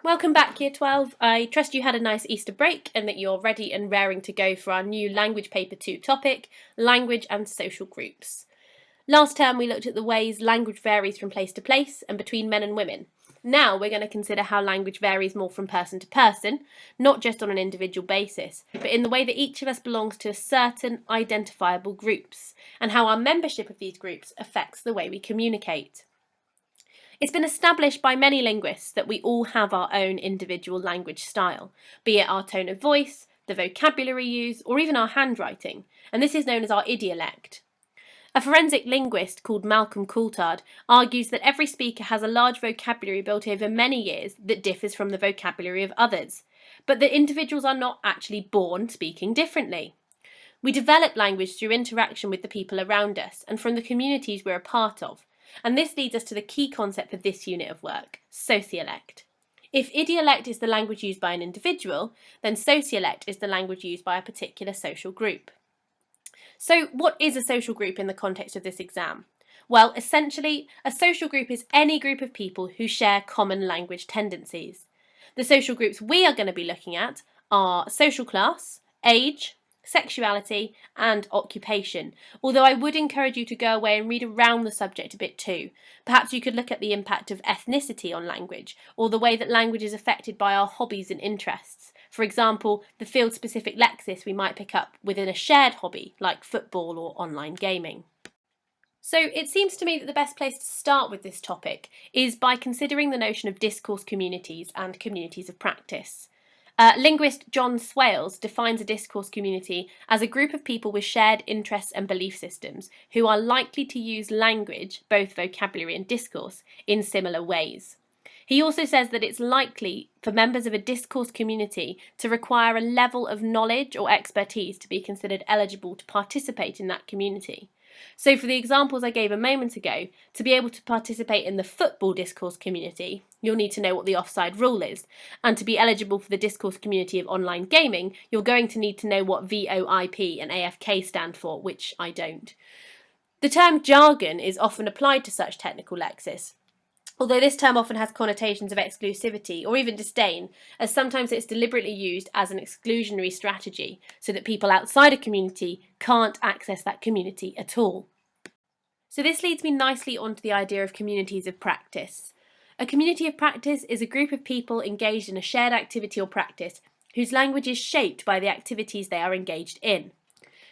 Welcome back, Year 12. I trust you had a nice Easter break and that you're ready and raring to go for our new Language Paper 2 topic, language and social groups. Last term we looked at the ways language varies from place to place and between men and women. Now we're going to consider how language varies more from person to person, not just on an individual basis, but in the way that each of us belongs to certain identifiable groups, and how our membership of these groups affects the way we communicate. It's been established by many linguists that we all have our own individual language style, be it our tone of voice, the vocabulary used, or even our handwriting, and this is known as our idiolect. A forensic linguist called Malcolm Coulthard argues that every speaker has a large vocabulary built over many years that differs from the vocabulary of others, but that individuals are not actually born speaking differently. We develop language through interaction with the people around us and from the communities we're a part of. And this leads us to the key concept of this unit of work, sociolect. If idiolect is the language used by an individual, then sociolect is the language used by a particular social group. So what is a social group in the context of this exam? Well, essentially, a social group is any group of people who share common language tendencies. The social groups we are going to be looking at are social class, age, sexuality and occupation, although I would encourage you to go away and read around the subject a bit too. Perhaps you could look at the impact of ethnicity on language, or the way that language is affected by our hobbies and interests. For example, the field-specific lexis we might pick up within a shared hobby, like football or online gaming. So it seems to me that the best place to start with this topic is by considering the notion of discourse communities and communities of practice. Linguist John Swales defines a discourse community as a group of people with shared interests and belief systems who are likely to use language, both vocabulary and discourse, in similar ways. He also says that it's likely for members of a discourse community to require a level of knowledge or expertise to be considered eligible to participate in that community. So for the examples I gave a moment ago, to be able to participate in the football discourse community, you'll need to know what the offside rule is. And to be eligible for the discourse community of online gaming, you're going to need to know what VoIP and AFK stand for, which I don't. The term jargon is often applied to such technical lexis, although this term often has connotations of exclusivity or even disdain, as sometimes it's deliberately used as an exclusionary strategy so that people outside a community can't access that community at all. So this leads me nicely onto the idea of communities of practice. A community of practice is a group of people engaged in a shared activity or practice whose language is shaped by the activities they are engaged in.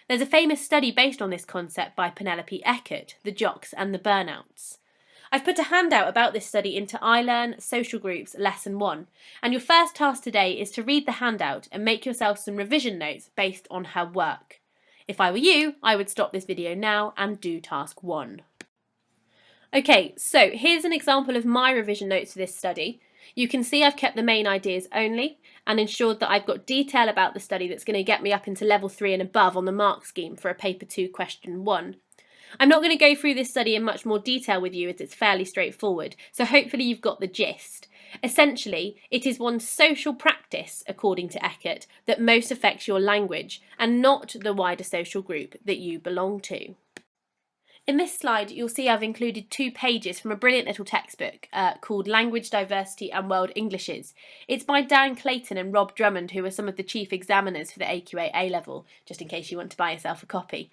There's a famous study based on this concept by Penelope Eckert, The Jocks and the Burnouts. I've put a handout about this study into iLearn Social Groups Lesson 1, and your first task today is to read the handout and make yourself some revision notes based on her work. If I were you, I would stop this video now and do task 1. Okay, so here's an example of my revision notes for this study. You can see I've kept the main ideas only and ensured that I've got detail about the study that's going to get me up into level 3 and above on the mark scheme for a paper 2 question 1. I'm not going to go through this study in much more detail with you as it's fairly straightforward, so hopefully you've got the gist. Essentially, it is one social practice, according to Eckert, that most affects your language, and not the wider social group that you belong to. In this slide, you'll see I've included 2 pages from a brilliant little textbook called Language, Diversity and World Englishes. It's by Dan Clayton and Rob Drummond, who are some of the chief examiners for the AQA A-level, just in case you want to buy yourself a copy.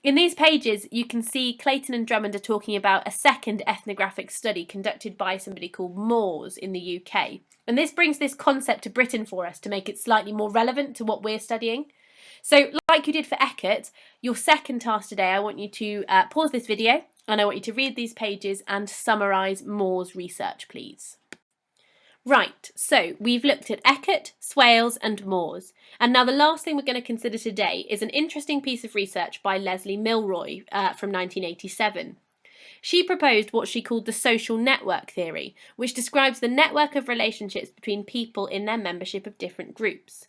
In these pages, you can see Clayton and Drummond are talking about a second ethnographic study conducted by somebody called Moores in the UK. And this brings this concept to Britain for us to make it slightly more relevant to what we're studying. So, like you did for Eckert, your second task today, I want you to pause this video and I want you to read these pages and summarise Moore's research, please. Right, so we've looked at Eckert, Swales and Moores, and now the last thing we're going to consider today is an interesting piece of research by Leslie Milroy from 1987. She proposed what she called the social network theory, which describes the network of relationships between people in their membership of different groups.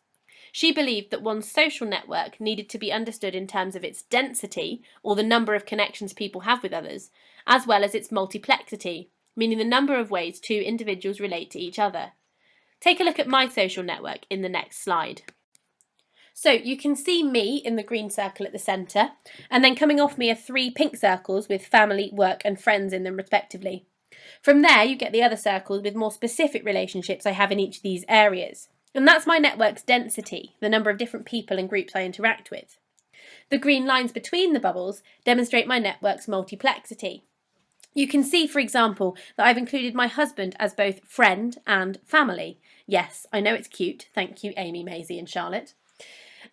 She believed that one's social network needed to be understood in terms of its density, or the number of connections people have with others, as well as its multiplexity, meaning the number of ways 2 individuals relate to each other. Take a look at my social network in the next slide. So you can see me in the green circle at the centre, and then coming off me are 3 pink circles with family, work and friends in them respectively. From there, you get the other circles with more specific relationships I have in each of these areas. And that's my network's density, the number of different people and groups I interact with. The green lines between the bubbles demonstrate my network's multiplexity. You can see, for example, that I've included my husband as both friend and family. Yes, I know it's cute. Thank you, Amy, Maisie and Charlotte.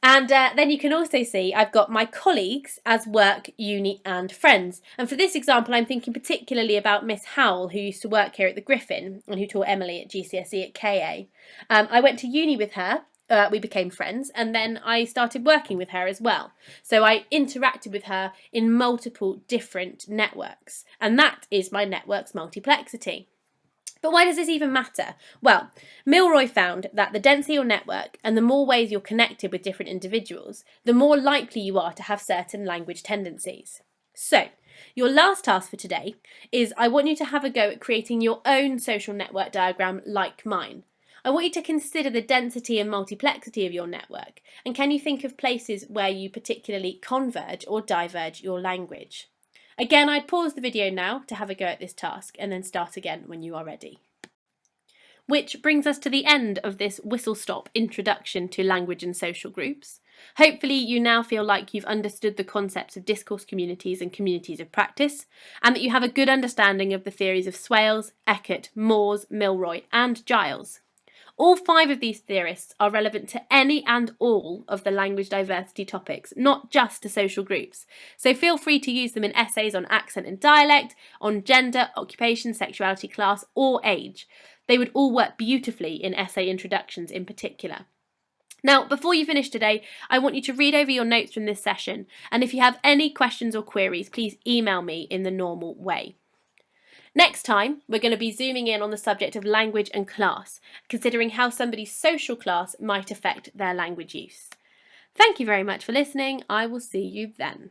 And then you can also see I've got my colleagues as work, uni and friends. And for this example, I'm thinking particularly about Miss Howell, who used to work here at the Griffin and who taught Emily at GCSE at KA. I went to uni with her. We became friends, and then I started working with her as well. So I interacted with her in multiple different networks, and that is my network's multiplexity. But why does this even matter? Well, Milroy found that the denser your network and the more ways you're connected with different individuals, the more likely you are to have certain language tendencies. So, your last task for today is I want you to have a go at creating your own social network diagram like mine. I want you to consider the density and multiplexity of your network, and can you think of places where you particularly converge or diverge your language? Again, I'd pause the video now to have a go at this task and then start again when you are ready. Which brings us to the end of this whistle-stop introduction to language and social groups. Hopefully you now feel like you've understood the concepts of discourse communities and communities of practice, and that you have a good understanding of the theories of Swales, Eckert, Moores, Milroy and Giles. All 5 of these theorists are relevant to any and all of the language diversity topics, not just to social groups. So feel free to use them in essays on accent and dialect, on gender, occupation, sexuality, class, or age. They would all work beautifully in essay introductions in particular. Now, before you finish today, I want you to read over your notes from this session, and if you have any questions or queries, please email me in the normal way. Next time, we're going to be zooming in on the subject of language and class, considering how somebody's social class might affect their language use. Thank you very much for listening. I will see you then.